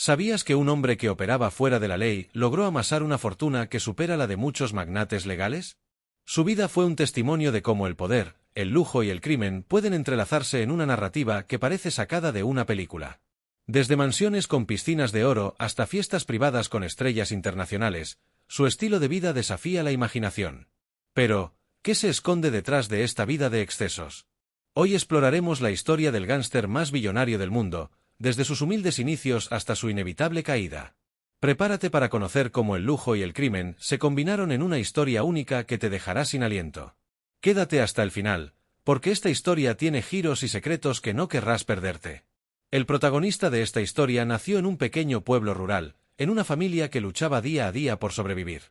¿Sabías que un hombre que operaba fuera de la ley logró amasar una fortuna que supera la de muchos magnates legales? Su vida fue un testimonio de cómo el poder, el lujo y el crimen pueden entrelazarse en una narrativa que parece sacada de una película. Desde mansiones con piscinas de oro hasta fiestas privadas con estrellas internacionales, su estilo de vida desafía la imaginación. Pero, ¿qué se esconde detrás de esta vida de excesos? Hoy exploraremos la historia del gángster más billonario del mundo, desde sus humildes inicios hasta su inevitable caída. Prepárate para conocer cómo el lujo y el crimen se combinaron en una historia única que te dejará sin aliento. Quédate hasta el final, porque esta historia tiene giros y secretos que no querrás perderte. El protagonista de esta historia nació en un pequeño pueblo rural, en una familia que luchaba día a día por sobrevivir.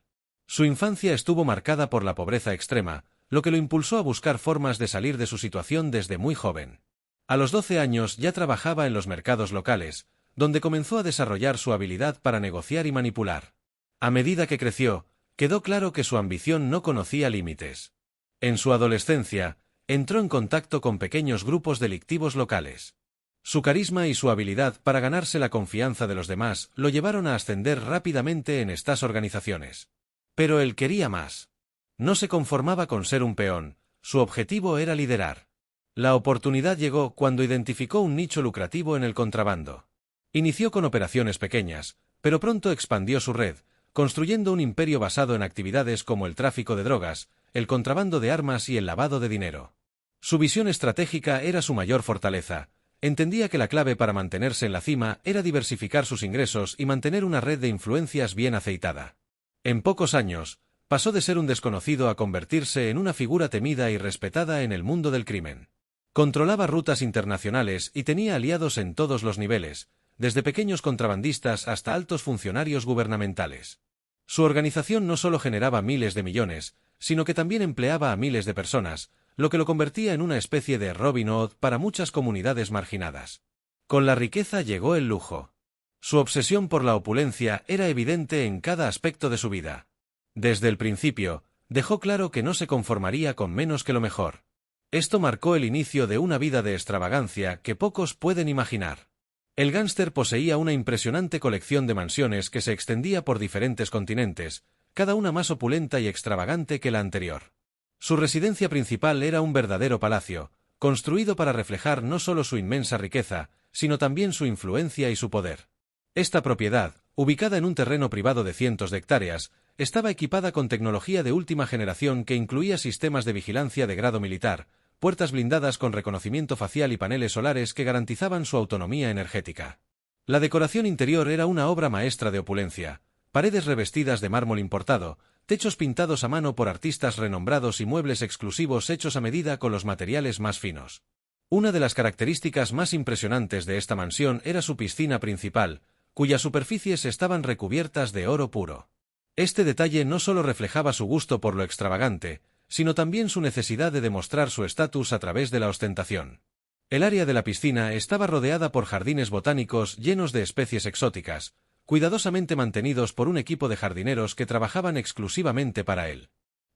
Su infancia estuvo marcada por la pobreza extrema, lo que lo impulsó a buscar formas de salir de su situación desde muy joven. A los 12 años ya trabajaba en los mercados locales, donde comenzó a desarrollar su habilidad para negociar y manipular. A medida que creció, quedó claro que su ambición no conocía límites. En su adolescencia, entró en contacto con pequeños grupos delictivos locales. Su carisma y su habilidad para ganarse la confianza de los demás lo llevaron a ascender rápidamente en estas organizaciones. Pero él quería más. No se conformaba con ser un peón, su objetivo era liderar. La oportunidad llegó cuando identificó un nicho lucrativo en el contrabando. Inició con operaciones pequeñas, pero pronto expandió su red, construyendo un imperio basado en actividades como el tráfico de drogas, el contrabando de armas y el lavado de dinero. Su visión estratégica era su mayor fortaleza. Entendía que la clave para mantenerse en la cima era diversificar sus ingresos y mantener una red de influencias bien aceitada. En pocos años, pasó de ser un desconocido a convertirse en una figura temida y respetada en el mundo del crimen. Controlaba rutas internacionales y tenía aliados en todos los niveles, desde pequeños contrabandistas hasta altos funcionarios gubernamentales. Su organización no solo generaba miles de millones, sino que también empleaba a miles de personas, lo que lo convertía en una especie de Robin Hood para muchas comunidades marginadas. Con la riqueza llegó el lujo. Su obsesión por la opulencia era evidente en cada aspecto de su vida. Desde el principio, dejó claro que no se conformaría con menos que lo mejor. Esto marcó el inicio de una vida de extravagancia que pocos pueden imaginar. El gángster poseía una impresionante colección de mansiones que se extendía por diferentes continentes, cada una más opulenta y extravagante que la anterior. Su residencia principal era un verdadero palacio, construido para reflejar no solo su inmensa riqueza, sino también su influencia y su poder. Esta propiedad, ubicada en un terreno privado de cientos de hectáreas, estaba equipada con tecnología de última generación que incluía sistemas de vigilancia de grado militar, puertas blindadas con reconocimiento facial y paneles solares que garantizaban su autonomía energética. La decoración interior era una obra maestra de opulencia, paredes revestidas de mármol importado, techos pintados a mano por artistas renombrados y muebles exclusivos hechos a medida con los materiales más finos. Una de las características más impresionantes de esta mansión era su piscina principal, cuyas superficies estaban recubiertas de oro puro. Este detalle no solo reflejaba su gusto por lo extravagante, sino también su necesidad de demostrar su estatus a través de la ostentación. El área de la piscina estaba rodeada por jardines botánicos llenos de especies exóticas, cuidadosamente mantenidos por un equipo de jardineros que trabajaban exclusivamente para él.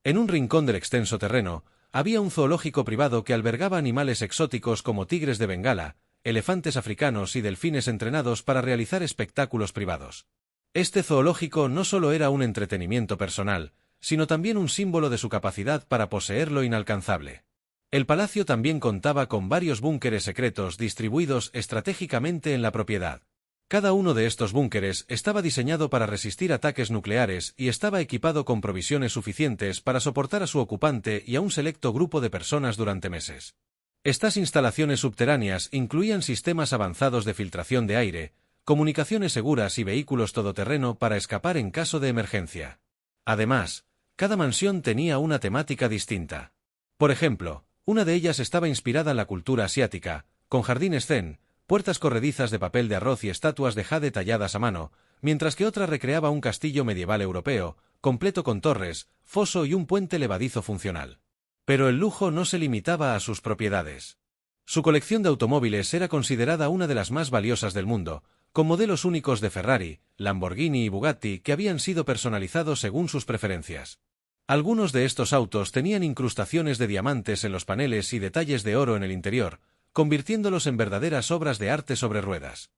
En un rincón del extenso terreno, había un zoológico privado que albergaba animales exóticos como tigres de Bengala, elefantes africanos y delfines entrenados para realizar espectáculos privados. Este zoológico no solo era un entretenimiento personal, sino también un símbolo de su capacidad para poseer lo inalcanzable. El palacio también contaba con varios búnkeres secretos distribuidos estratégicamente en la propiedad. Cada uno de estos búnkeres estaba diseñado para resistir ataques nucleares y estaba equipado con provisiones suficientes para soportar a su ocupante y a un selecto grupo de personas durante meses. Estas instalaciones subterráneas incluían sistemas avanzados de filtración de aire, comunicaciones seguras y vehículos todoterreno para escapar en caso de emergencia. Además, cada mansión tenía una temática distinta. Por ejemplo, una de ellas estaba inspirada en la cultura asiática, con jardines zen, puertas corredizas de papel de arroz y estatuas de jade talladas a mano, mientras que otra recreaba un castillo medieval europeo, completo con torres, foso y un puente levadizo funcional. Pero el lujo no se limitaba a sus propiedades. Su colección de automóviles era considerada una de las más valiosas del mundo, con modelos únicos de Ferrari, Lamborghini y Bugatti que habían sido personalizados según sus preferencias. Algunos de estos autos tenían incrustaciones de diamantes en los paneles y detalles de oro en el interior, convirtiéndolos en verdaderas obras de arte sobre ruedas.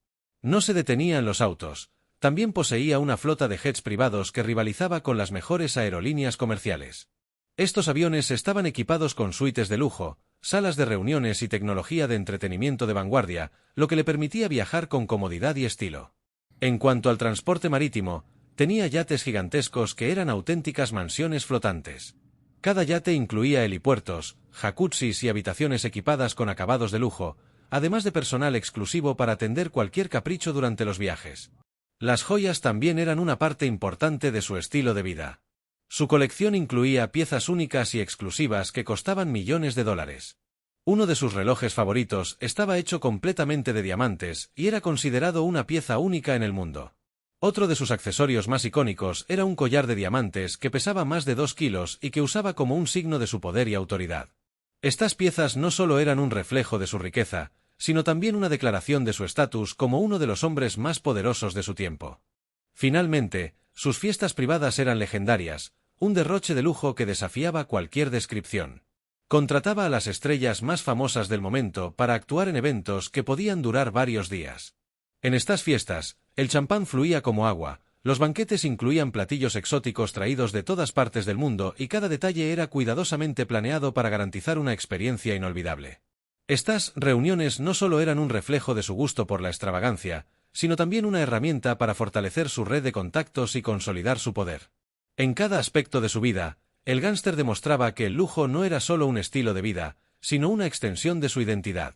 No se detenía en los autos, también poseía una flota de jets privados que rivalizaba con las mejores aerolíneas comerciales. Estos aviones estaban equipados con suites de lujo, salas de reuniones y tecnología de entretenimiento de vanguardia, lo que le permitía viajar con comodidad y estilo. En cuanto al transporte marítimo, tenía yates gigantescos que eran auténticas mansiones flotantes. Cada yate incluía helipuertos, jacuzzis y habitaciones equipadas con acabados de lujo, además de personal exclusivo para atender cualquier capricho durante los viajes. Las joyas también eran una parte importante de su estilo de vida. Su colección incluía piezas únicas y exclusivas que costaban millones de dólares. Uno de sus relojes favoritos estaba hecho completamente de diamantes y era considerado una pieza única en el mundo. Otro de sus accesorios más icónicos era un collar de diamantes que pesaba más de 2 kilos y que usaba como un signo de su poder y autoridad. Estas piezas no solo eran un reflejo de su riqueza, sino también una declaración de su estatus como uno de los hombres más poderosos de su tiempo. Finalmente, sus fiestas privadas eran legendarias, un derroche de lujo que desafiaba cualquier descripción. Contrataba a las estrellas más famosas del momento para actuar en eventos que podían durar varios días. En estas fiestas, el champán fluía como agua, los banquetes incluían platillos exóticos traídos de todas partes del mundo y cada detalle era cuidadosamente planeado para garantizar una experiencia inolvidable. Estas reuniones no solo eran un reflejo de su gusto por la extravagancia, sino también una herramienta para fortalecer su red de contactos y consolidar su poder. En cada aspecto de su vida, el gángster demostraba que el lujo no era solo un estilo de vida, sino una extensión de su identidad.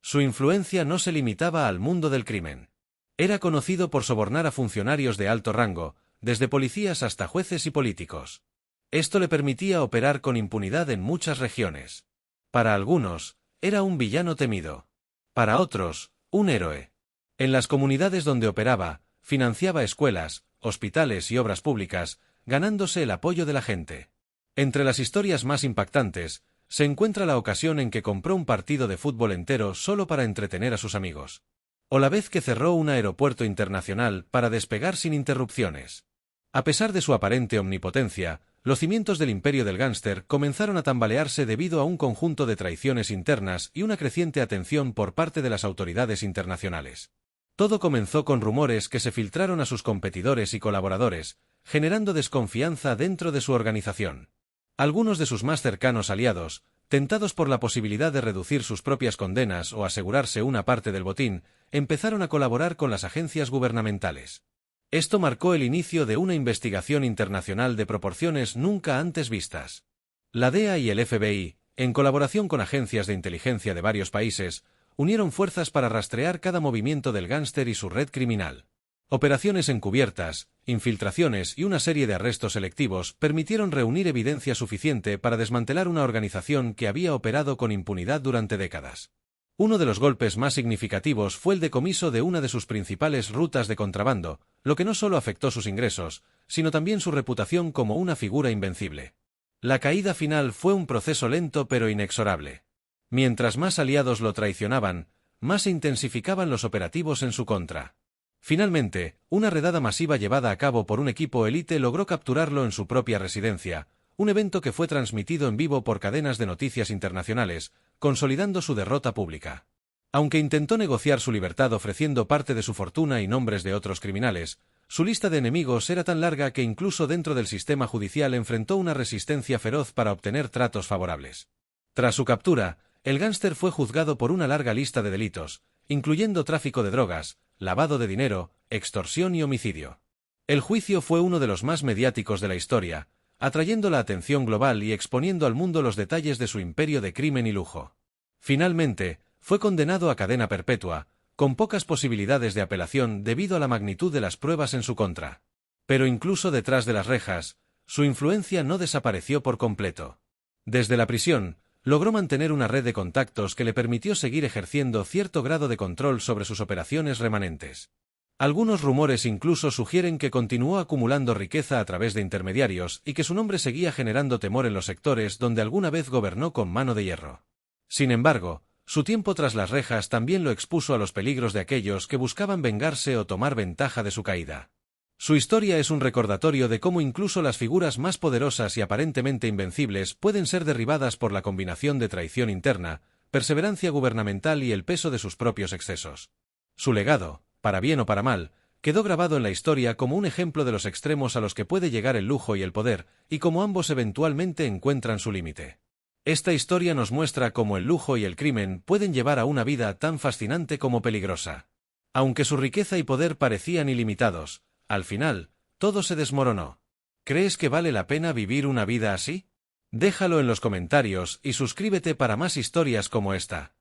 Su influencia no se limitaba al mundo del crimen. Era conocido por sobornar a funcionarios de alto rango, desde policías hasta jueces y políticos. Esto le permitía operar con impunidad en muchas regiones. Para algunos, era un villano temido. Para otros, un héroe. En las comunidades donde operaba, financiaba escuelas, hospitales y obras públicas, ganándose el apoyo de la gente. Entre las historias más impactantes, se encuentra la ocasión en que compró un partido de fútbol entero solo para entretener a sus amigos. O la vez que cerró un aeropuerto internacional para despegar sin interrupciones. A pesar de su aparente omnipotencia, los cimientos del imperio del gángster comenzaron a tambalearse debido a un conjunto de traiciones internas y una creciente atención por parte de las autoridades internacionales. Todo comenzó con rumores que se filtraron a sus competidores y colaboradores, generando desconfianza dentro de su organización. Algunos de sus más cercanos aliados, tentados por la posibilidad de reducir sus propias condenas o asegurarse una parte del botín, empezaron a colaborar con las agencias gubernamentales. Esto marcó el inicio de una investigación internacional de proporciones nunca antes vistas. La DEA y el FBI, en colaboración con agencias de inteligencia de varios países, unieron fuerzas para rastrear cada movimiento del gángster y su red criminal. Operaciones encubiertas, infiltraciones y una serie de arrestos selectivos permitieron reunir evidencia suficiente para desmantelar una organización que había operado con impunidad durante décadas. Uno de los golpes más significativos fue el decomiso de una de sus principales rutas de contrabando, lo que no solo afectó sus ingresos, sino también su reputación como una figura invencible. La caída final fue un proceso lento pero inexorable. Mientras más aliados lo traicionaban, más se intensificaban los operativos en su contra. Finalmente, una redada masiva llevada a cabo por un equipo élite logró capturarlo en su propia residencia, un evento que fue transmitido en vivo por cadenas de noticias internacionales, consolidando su derrota pública. Aunque intentó negociar su libertad ofreciendo parte de su fortuna y nombres de otros criminales, su lista de enemigos era tan larga que incluso dentro del sistema judicial enfrentó una resistencia feroz para obtener tratos favorables. Tras su captura, el gángster fue juzgado por una larga lista de delitos, incluyendo tráfico de drogas, lavado de dinero, extorsión y homicidio. El juicio fue uno de los más mediáticos de la historia, atrayendo la atención global y exponiendo al mundo los detalles de su imperio de crimen y lujo. Finalmente, fue condenado a cadena perpetua, con pocas posibilidades de apelación debido a la magnitud de las pruebas en su contra. Pero incluso detrás de las rejas, su influencia no desapareció por completo. Desde la prisión, logró mantener una red de contactos que le permitió seguir ejerciendo cierto grado de control sobre sus operaciones remanentes. Algunos rumores incluso sugieren que continuó acumulando riqueza a través de intermediarios y que su nombre seguía generando temor en los sectores donde alguna vez gobernó con mano de hierro. Sin embargo, su tiempo tras las rejas también lo expuso a los peligros de aquellos que buscaban vengarse o tomar ventaja de su caída. Su historia es un recordatorio de cómo incluso las figuras más poderosas y aparentemente invencibles pueden ser derribadas por la combinación de traición interna, perseverancia gubernamental y el peso de sus propios excesos. Su legado, para bien o para mal, quedó grabado en la historia como un ejemplo de los extremos a los que puede llegar el lujo y el poder, y cómo ambos eventualmente encuentran su límite. Esta historia nos muestra cómo el lujo y el crimen pueden llevar a una vida tan fascinante como peligrosa. Aunque su riqueza y poder parecían ilimitados, al final, todo se desmoronó. ¿Crees que vale la pena vivir una vida así? Déjalo en los comentarios y suscríbete para más historias como esta.